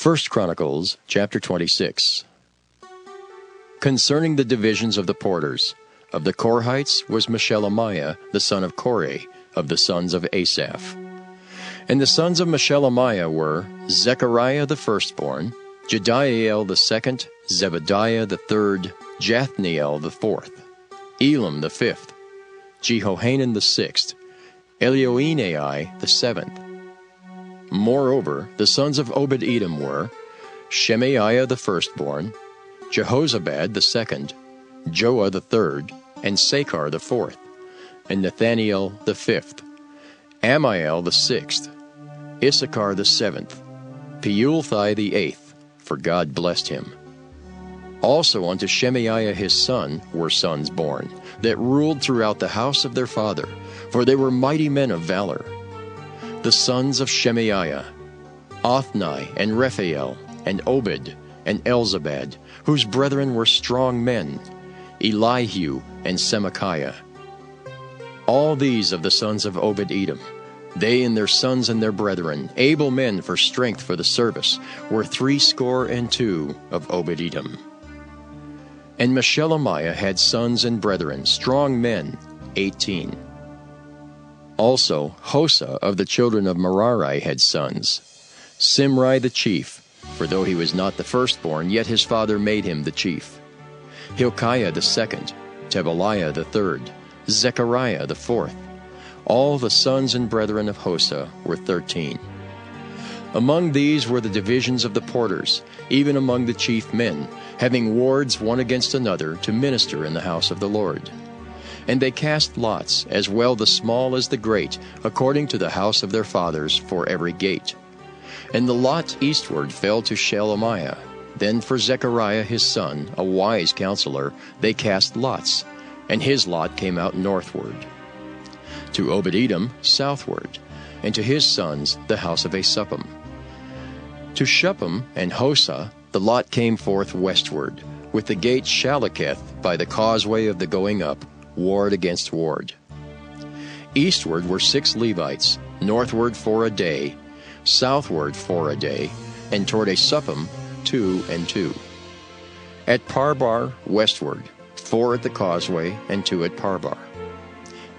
1 Chronicles chapter 26. Concerning the divisions of the porters, of the Korhites was Meshelemiah the son of Kore, of the sons of Asaph. And the sons of Meshelemiah were Zechariah the firstborn, Jediael the second, Zebadiah the third, Jathniel the fourth, Elam the fifth, Jehohanan the sixth, Elioenai the seventh. Moreover, the sons of Obed-Edom were Shemaiah the firstborn, Jehozabad the second, Joah the third, and Sakar the fourth, and Nathaniel the fifth, Amiel the sixth, Issachar the seventh, Peulthai the eighth, for God blessed him. Also unto Shemaiah his son were sons born, that ruled throughout the house of their father, for they were mighty men of valor. The sons of Shemaiah, Othni, and Rephael, and Obed, and Elzabad, whose brethren were strong men, Elihu, and Semachiah. All these of the sons of Obed-Edom, they and their sons and their brethren, able men for strength for the service, were 62 of Obed-Edom. And Meshelemiah had sons and brethren, strong men, 18. Also Hosa of the children of Merari had sons, Simri the chief, for though he was not the firstborn, yet his father made him the chief, Hilkiah the second, Tebaliah the third, Zechariah the fourth. All the sons and brethren of Hosa were 13. Among these were the divisions of the porters, even among the chief men, having wards one against another to minister in the house of the Lord. And they cast lots, as well the small as the great, according to the house of their fathers, for every gate. And the lot eastward fell to Shelemiah. Then for Zechariah his son, a wise counselor, they cast lots, and his lot came out northward. To Obed-Edom southward, and to his sons the house of Asuppam. To Shuppim and Hosa the lot came forth westward, with the gate Shaleketh by the causeway of the going up, ward against ward. Eastward were 6 Levites, northward 4 a day, southward 4 a day, and toward Asuppim 2 and 2. At Parbar westward, 4 at the causeway, and 2 at Parbar.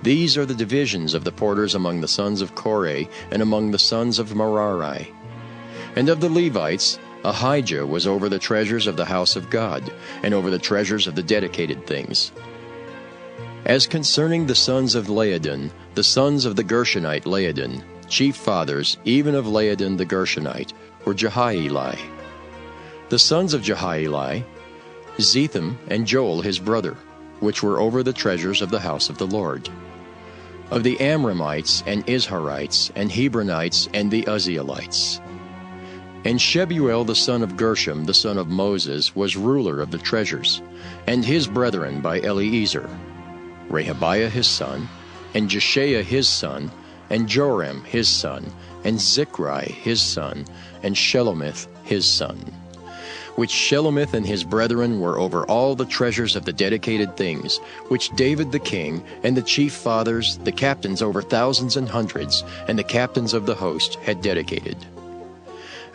These are the divisions of the porters among the sons of Kore and among the sons of Merari. And of the Levites, Ahijah was over the treasures of the house of God, and over the treasures of the dedicated things. As concerning the sons of Laodin, the sons of the Gershonite Laodin, chief fathers, even of Laodin the Gershonite, were Jehieli. The sons of Jehieli, Zetham and Joel his brother, which were over the treasures of the house of the Lord. Of the Amramites and Izharites and Hebronites and the Uzzielites. And Shebuel the son of Gershom, the son of Moses, was ruler of the treasures, and his brethren by Eliezer, Rehabiah his son, and Jeshaiah his son, and Joram his son, and Zichri his son, and Shelomith his son. Which Shelomith and his brethren were over all the treasures of the dedicated things, which David the king, and the chief fathers, the captains over thousands and hundreds, and the captains of the host had dedicated.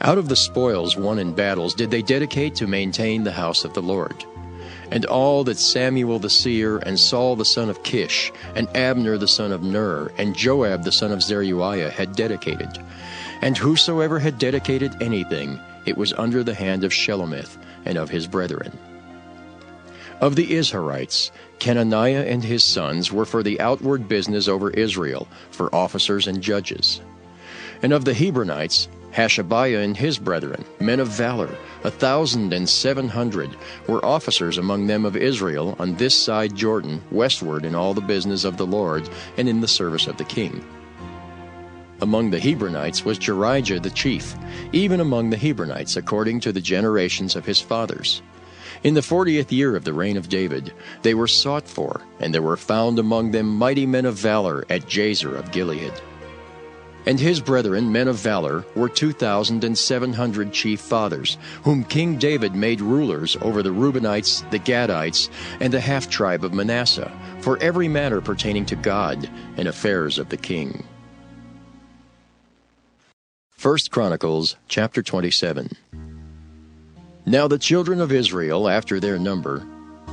Out of the spoils won in battles did they dedicate to maintain the house of the Lord. And all that Samuel the seer, and Saul the son of Kish, and Abner the son of Ner, and Joab the son of Zeruiah had dedicated. And whosoever had dedicated anything, it was under the hand of Shelomith and of his brethren. Of the Izharites, Kenaniah and his sons were for the outward business over Israel, for officers and judges. And of the Hebronites, Hashabiah and his brethren, men of valor, 1,700, were officers among them of Israel on this side Jordan, westward in all the business of the Lord, and in the service of the king. Among the Hebronites was Jerijah the chief, even among the Hebronites according to the generations of his fathers. In the 40th year of the reign of David, they were sought for, and there were found among them mighty men of valor at Jazer of Gilead. And his brethren, men of valor, were 2,700 chief fathers, whom King David made rulers over the Reubenites, the Gadites, and the half-tribe of Manasseh, for every matter pertaining to God and affairs of the king. 1 Chronicles chapter 27. Now the children of Israel after their number,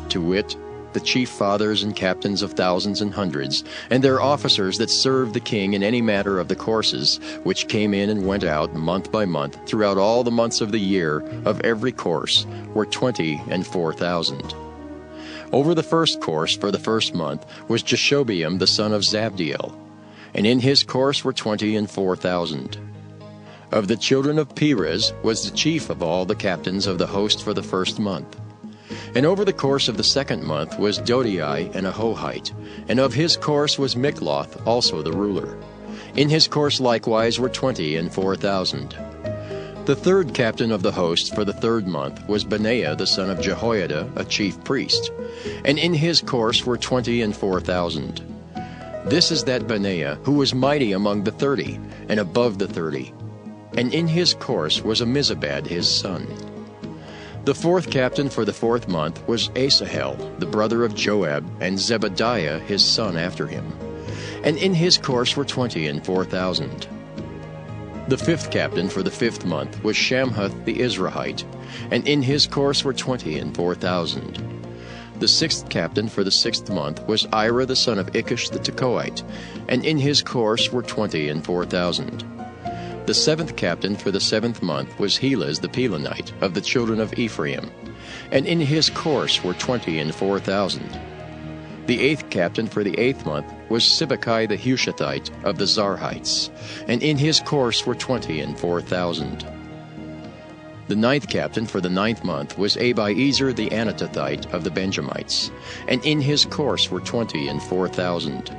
to wit, the chief fathers and captains of thousands and hundreds, and their officers that served the king in any matter of the courses, which came in and went out month by month throughout all the months of the year of every course, were 24,000. Over the first course for the first month was Jashobeam the son of Zabdiel, and in his course were 24,000. Of the children of Perez was the chief of all the captains of the host for the first month. And over the course of the second month was Dodai and Ahohite, and of his course was Mikloth also the ruler. In his course likewise were 24,000. The third captain of the host for the third month was Benaiah the son of Jehoiada, a chief priest, and in his course were 24,000. This is that Benaiah who was mighty among the 30, and above the 30. And in his course was Ammizabad his son. The fourth captain for the fourth month was Asahel, the brother of Joab, and Zebadiah his son after him. And in his course were 24,000. The fifth captain for the fifth month was Shamhuth the Izrahite, and in his course were 24,000. The sixth captain for the sixth month was Ira the son of Ikish the Tekoite, and in his course were 24,000. The seventh captain for the seventh month was Helaz the Pelonite of the children of Ephraim, and in his course were 24,000. The eighth captain for the eighth month was Sibbecai the Hushathite of the Zarhites, and in his course were 24,000. The ninth captain for the ninth month was Abiezer the Anatothite of the Benjamites, and in his course were 24,000.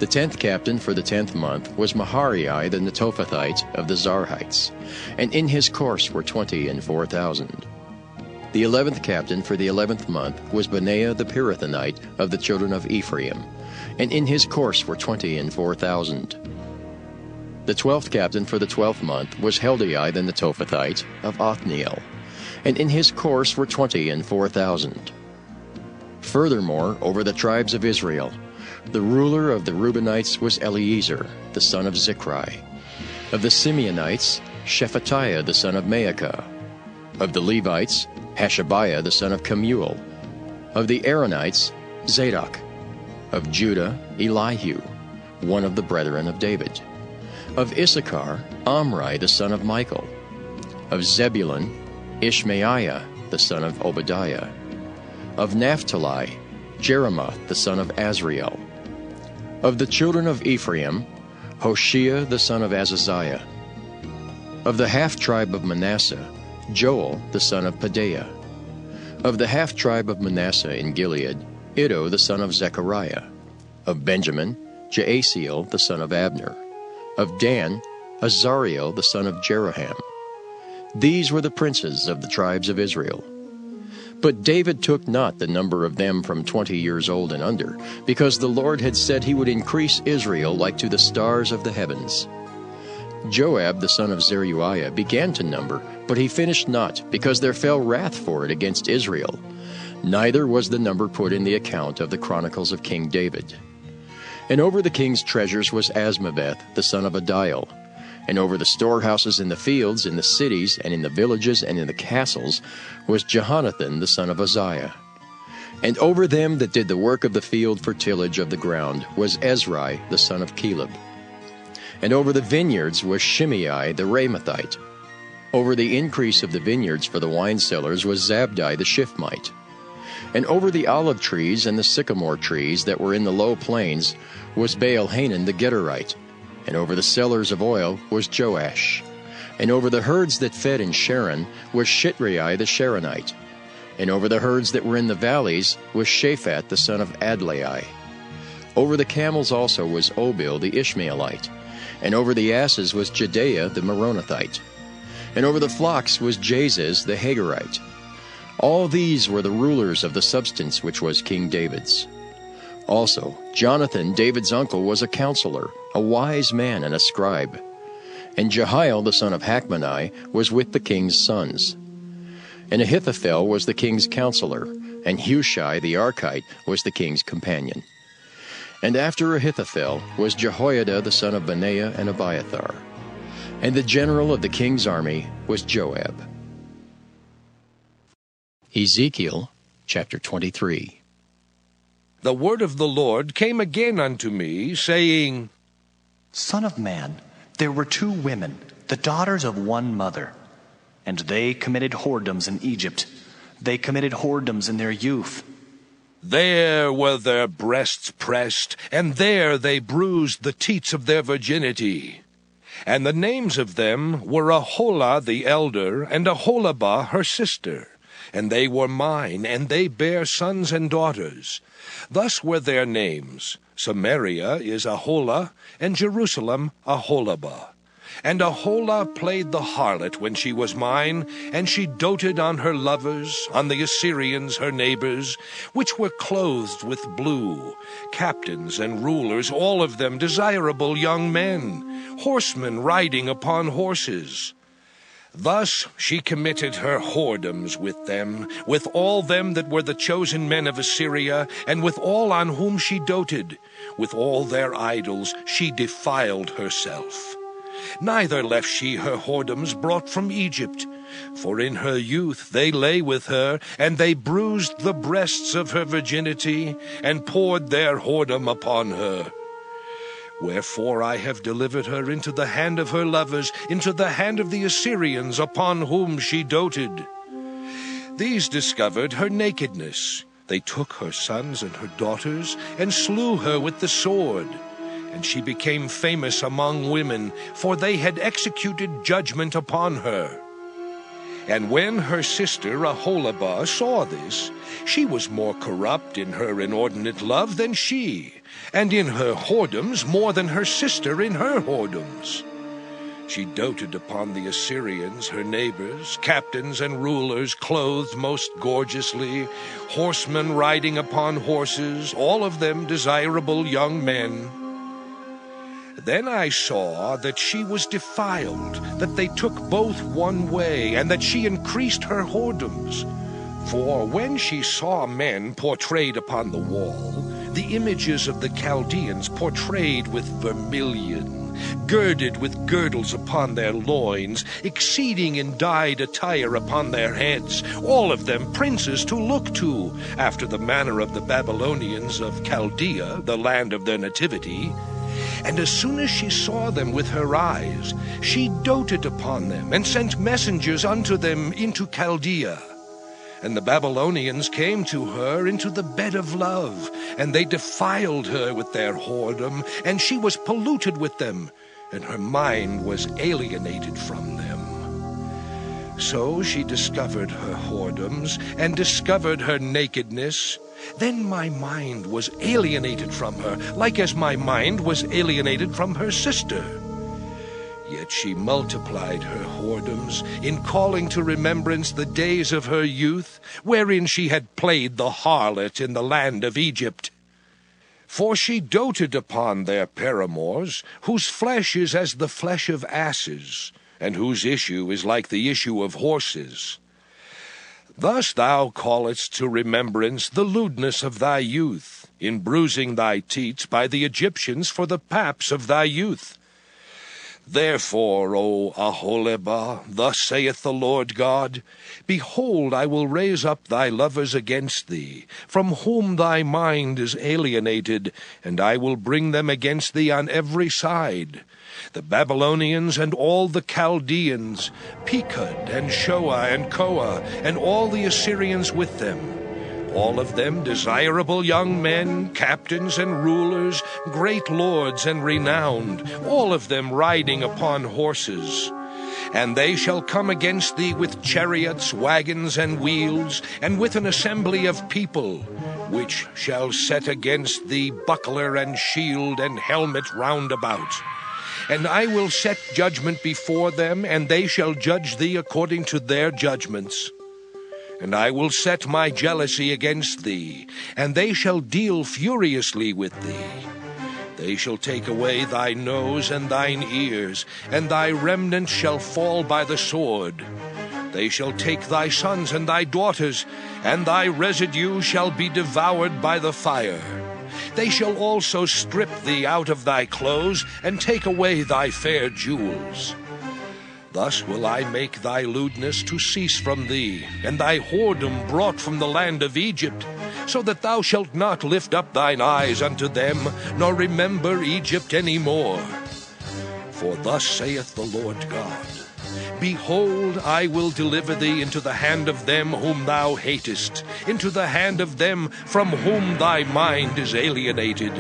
The 10th captain for the 10th month was Maharai the Netophathite of the Zarhites, and in his course were 24,000. The 11th captain for the 11th month was Benaiah the Pirathonite of the children of Ephraim, and in his course were 24,000. The 12th captain for the 12th month was Heldai the Netophathite of Othniel, and in his course were 24,000. Furthermore, over the tribes of Israel, the ruler of the Reubenites was Eliezer, the son of Zichri. Of the Simeonites, Shephatiah the son of Maacah. Of the Levites, Hashabiah the son of Kemuel. Of the Aaronites, Zadok. Of Judah, Elihu, one of the brethren of David. Of Issachar, Omri the son of Michael. Of Zebulun, Ishmaiah the son of Obadiah. Of Naphtali, Jeremoth the son of Azriel. Of the children of Ephraim, Hoshea the son of Azaziah. Of the half-tribe of Manasseh, Joel the son of Pedaiah. Of the half-tribe of Manasseh in Gilead, Iddo the son of Zechariah. Of Benjamin, Jaasiel the son of Abner. Of Dan, Azariel the son of Jeroham. These were the princes of the tribes of Israel. But David took not the number of them from 20 years old and under, because the Lord had said he would increase Israel like to the stars of the heavens. Joab the son of Zeruiah began to number, but he finished not, because there fell wrath for it against Israel. Neither was the number put in the account of the chronicles of King David. And over the king's treasures was Asmaveth the son of Adiel. And over the storehouses in the fields, in the cities, and in the villages, and in the castles, was Jehonathan the son of Uzziah. And over them that did the work of the field for tillage of the ground was Ezri the son of Caleb. And over the vineyards was Shimei the Ramathite. Over the increase of the vineyards for the wine cellars was Zabdi the Shiphmite. And over the olive trees and the sycamore trees that were in the low plains was Baal-Hanan the Gederite. And over the cellars of oil was Joash. And over the herds that fed in Sharon was Shitrai the Sharonite. And over the herds that were in the valleys was Shaphat the son of Adlai. Over the camels also was Obil the Ishmaelite. And over the asses was Jehdeiah the Meronothite. And over the flocks was Jaziz the Hagarite. All these were the rulers of the substance which was King David's. Also, Jonathan, David's uncle, was a counselor, a wise man and a scribe. And Jehiel the son of Hachmoni was with the king's sons. And Ahithophel was the king's counselor, and Hushai the Archite was the king's companion. And after Ahithophel was Jehoiada the son of Benaiah and Abiathar. and the general of the king's army was Joab. Ezekiel chapter 23. The word of the Lord came again unto me, saying, Son of man, there were 2 women, the daughters of one mother, and they committed whoredoms in Egypt. They committed whoredoms in their youth. There were their breasts pressed, and there they bruised the teats of their virginity. And the names of them were Aholah the elder, and Aholibah her sister. And they were mine, and they bare sons and daughters. Thus were their names: Samaria is Aholah, and Jerusalem Aholibah. And Aholah played the harlot when she was mine, and she doted on her lovers, on the Assyrians her neighbors, which were clothed with blue, captains and rulers, all of them desirable young men, horsemen riding upon horses. Thus she committed her whoredoms with them, with all them that were the chosen men of Assyria, and with all on whom she doted. With all their idols she defiled herself. Neither left she her whoredoms brought from Egypt, for in her youth they lay with her, and they bruised the breasts of her virginity, and poured their whoredom upon her. Wherefore I have delivered her into the hand of her lovers, into the hand of the Assyrians, upon whom she doted. These discovered her nakedness. They took her sons and her daughters, and slew her with the sword. And she became famous among women, for they had executed judgment upon her. And when her sister Aholibah saw this, she was more corrupt in her inordinate love than she, and in her whoredoms more than her sister in her whoredoms. She doted upon the Assyrians, her neighbors, captains and rulers, clothed most gorgeously, horsemen riding upon horses, all of them desirable young men. Then I saw that she was defiled, that they took both one way, and that she increased her whoredoms. For when she saw men portrayed upon the wall, the images of the Chaldeans portrayed with vermilion, girded with girdles upon their loins, exceeding in dyed attire upon their heads, all of them princes to look to, after the manner of the Babylonians of Chaldea, the land of their nativity. And as soon as she saw them with her eyes, she doted upon them, and sent messengers unto them into Chaldea. And the Babylonians came to her into the bed of love, and they defiled her with their whoredom, and she was polluted with them, and her mind was alienated from them. So she discovered her whoredoms, and discovered her nakedness. Then my mind was alienated from her, like as my mind was alienated from her sister. Yet she multiplied her whoredoms, in calling to remembrance the days of her youth, wherein she had played the harlot in the land of Egypt. For she doted upon their paramours, whose flesh is as the flesh of asses, and whose issue is like the issue of horses. Thus thou callest to remembrance the lewdness of thy youth, in bruising thy teats by the Egyptians for the paps of thy youth. Therefore, O Aholibah, thus saith the Lord God, Behold, I will raise up thy lovers against thee, from whom thy mind is alienated, and I will bring them against thee on every side. The Babylonians and all the Chaldeans, Pekod and Shoah and Koah, and all the Assyrians with them, all of them desirable young men, captains and rulers, great lords and renowned, all of them riding upon horses. And they shall come against thee with chariots, wagons, and wheels, and with an assembly of people, which shall set against thee buckler and shield and helmet round about. And I will set judgment before them, and they shall judge thee according to their judgments. And I will set my jealousy against thee, and they shall deal furiously with thee. They shall take away thy nose and thine ears, and thy remnant shall fall by the sword. They shall take thy sons and thy daughters, and thy residue shall be devoured by the fire. They shall also strip thee out of thy clothes, and take away thy fair jewels. Thus will I make thy lewdness to cease from thee, and thy whoredom brought from the land of Egypt, so that thou shalt not lift up thine eyes unto them, nor remember Egypt any more. For thus saith the Lord God, Behold, I will deliver thee into the hand of them whom thou hatest, into the hand of them from whom thy mind is alienated.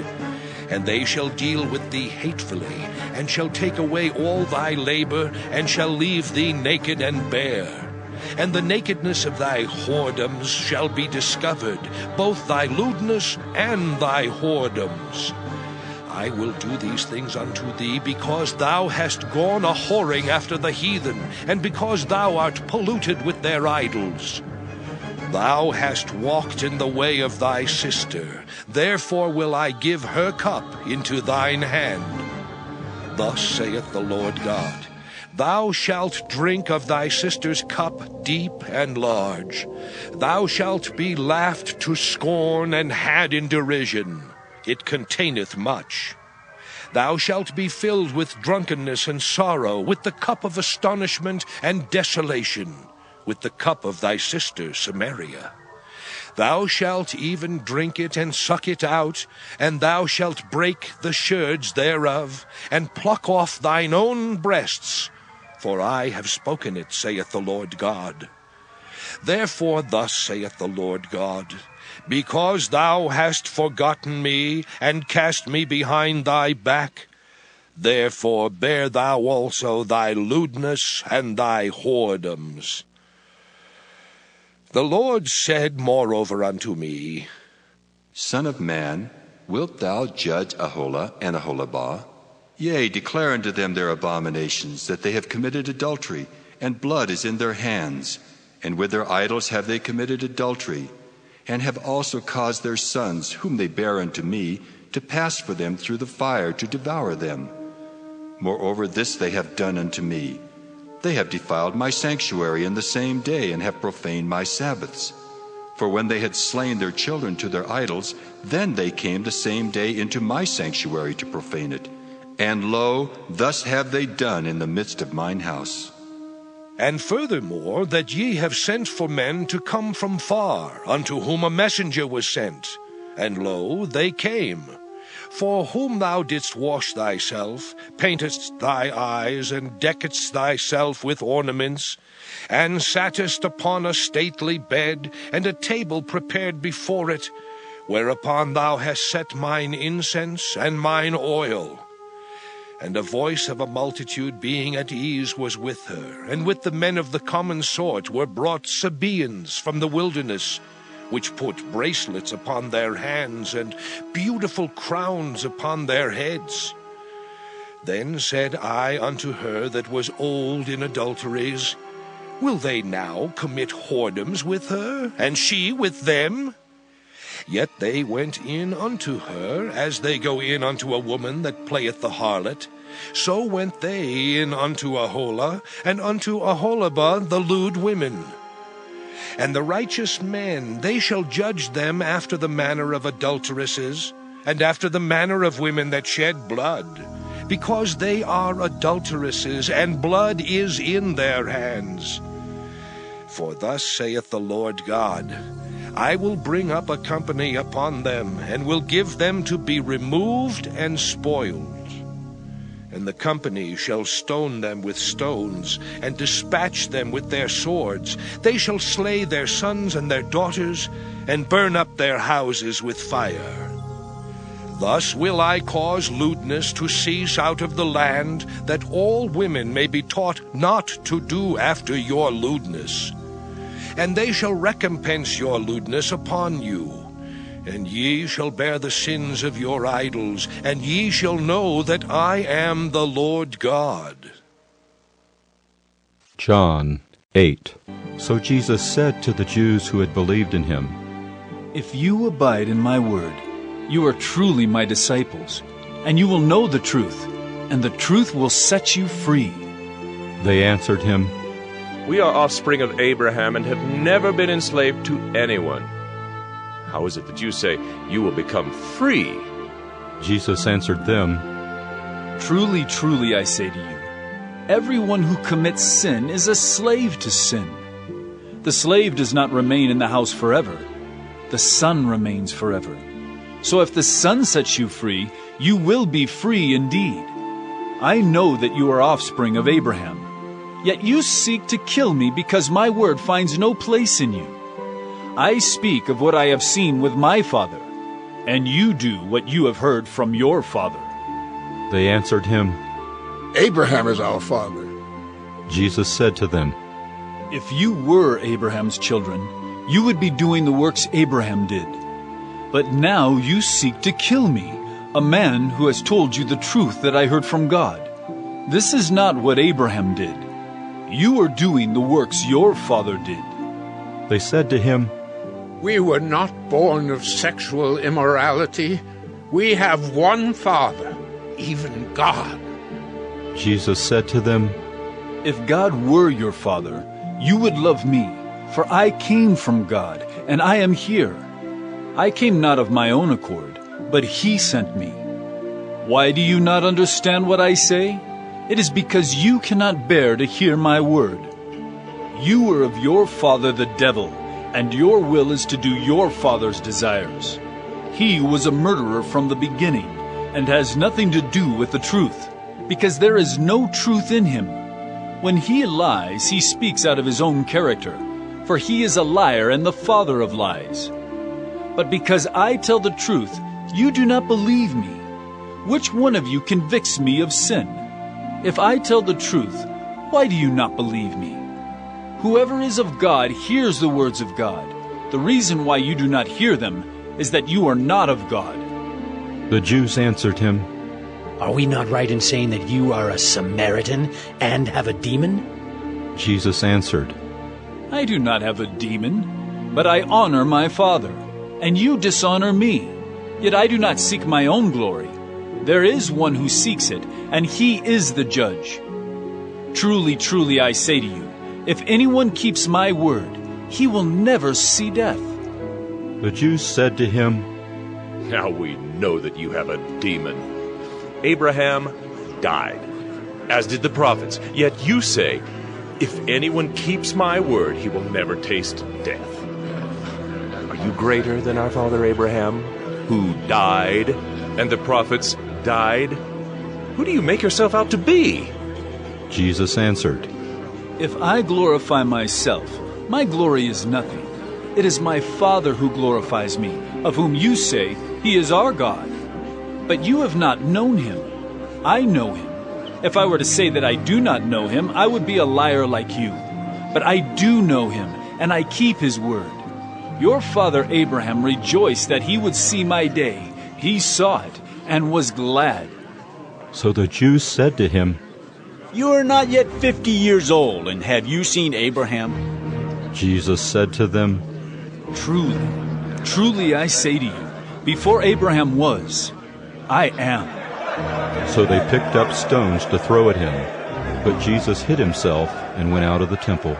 And they shall deal with thee hatefully, and shall take away all thy labor, and shall leave thee naked and bare. And the nakedness of thy whoredoms shall be discovered, both thy lewdness and thy whoredoms. I will do these things unto thee, because thou hast gone a whoring after the heathen, and because thou art polluted with their idols. Thou hast walked in the way of thy sister, therefore will I give her cup into thine hand. Thus saith the Lord God, Thou shalt drink of thy sister's cup deep and large. Thou shalt be laughed to scorn and had in derision. It containeth much. Thou shalt be filled with drunkenness and sorrow, with the cup of astonishment and desolation, with the cup of thy sister Samaria. Thou shalt even drink it and suck it out, and thou shalt break the sherds thereof, and pluck off thine own breasts, for I have spoken it, saith the Lord God. Therefore thus saith the Lord God, Because thou hast forgotten me, and cast me behind thy back, therefore bear thou also thy lewdness and thy whoredoms. The Lord said moreover unto me, Son of man, wilt thou judge Aholah and Aholibah? Yea, declare unto them their abominations, that they have committed adultery, and blood is in their hands, and with their idols have they committed adultery, and have also caused their sons, whom they bear unto me, to pass for them through the fire to devour them. Moreover, this they have done unto me. They have defiled my sanctuary in the same day, and have profaned my Sabbaths. For when they had slain their children to their idols, then they came the same day into my sanctuary to profane it. And lo, thus have they done in the midst of mine house. And furthermore, that ye have sent for men to come from far, unto whom a messenger was sent. And lo, they came. For whom thou didst wash thyself, paintedst thy eyes, and deckedst thyself with ornaments, and sattest upon a stately bed, and a table prepared before it, whereupon thou hast set mine incense and mine oil. And a voice of a multitude being at ease was with her, and with the men of the common sort were brought Sabaeans from the wilderness, which put bracelets upon their hands, and beautiful crowns upon their heads. Then said I unto her that was old in adulteries, Will they now commit whoredoms with her, and she with them? Yet they went in unto her, as they go in unto a woman that playeth the harlot. So went they in unto Aholah, and unto Aholibah the lewd women. And the righteous men, they shall judge them after the manner of adulteresses, and after the manner of women that shed blood, because they are adulteresses, and blood is in their hands. For thus saith the Lord God, I will bring up a company upon them, and will give them to be removed and spoiled. And the company shall stone them with stones, and dispatch them with their swords. They shall slay their sons and their daughters, and burn up their houses with fire. Thus will I cause lewdness to cease out of the land, that all women may be taught not to do after your lewdness. And they shall recompense your lewdness upon you. And ye shall bear the sins of your idols, and ye shall know that I am the Lord God. John 8. So Jesus said to the Jews who had believed in him, If you abide in my word, you are truly my disciples, and you will know the truth, and the truth will set you free. They answered him, We are offspring of Abraham and have never been enslaved to anyone. how is it that you say you will become free? Jesus answered them, Truly, truly, I say to you, everyone who commits sin is a slave to sin. The slave does not remain in the house forever. The Son remains forever. So if the Son sets you free, you will be free indeed. I know that you are offspring of Abraham. Yet you seek to kill me because my word finds no place in you. I speak of what I have seen with my father, and you do what you have heard from your father. They answered him, Abraham is our father. Jesus said to them, If you were Abraham's children, you would be doing the works Abraham did. But now you seek to kill me, a man who has told you the truth that I heard from God. This is not what Abraham did. You are doing the works your father did. They said to him, We were not born of sexual immorality. We have one Father, even God. Jesus said to them, If God were your father, you would love me, for I came from God, and I am here. I came not of my own accord, but he sent me. Why do you not understand what I say? It is because you cannot bear to hear my word. You are of your father the devil, and your will is to do your father's desires. He was a murderer from the beginning, and has nothing to do with the truth, because there is no truth in him. When he lies, he speaks out of his own character, for he is a liar and the father of lies. But because I tell the truth, you do not believe me. Which one of you convicts me of sin? If I tell the truth, why do you not believe me? Whoever is of God hears the words of God. The reason why you do not hear them is that you are not of God. The Jews answered him, Are we not right in saying that you are a Samaritan and have a demon? Jesus answered, I do not have a demon, but I honor my Father, and you dishonor me. Yet I do not seek my own glory. There is one who seeks it, and he is the judge. Truly, truly, I say to you, if anyone keeps my word, he will never see death. The Jews said to him, Now we know that you have a demon. Abraham died, as did the prophets. Yet you say, if anyone keeps my word, he will never taste death. Are you greater than our father Abraham, who died, and the prophets died? Who do you make yourself out to be? Jesus answered, If I glorify myself, my glory is nothing. It is my Father who glorifies me, of whom you say, He is our God. But you have not known Him. I know Him. If I were to say that I do not know Him, I would be a liar like you. But I do know Him, and I keep His word. Your father Abraham rejoiced that he would see my day. He saw it, and was glad. So the Jews said to him, You are not yet 50 years old, and have you seen Abraham? Jesus said to them, Truly, truly I say to you, before Abraham was, I am. So they picked up stones to throw at him. But Jesus hid himself and went out of the temple.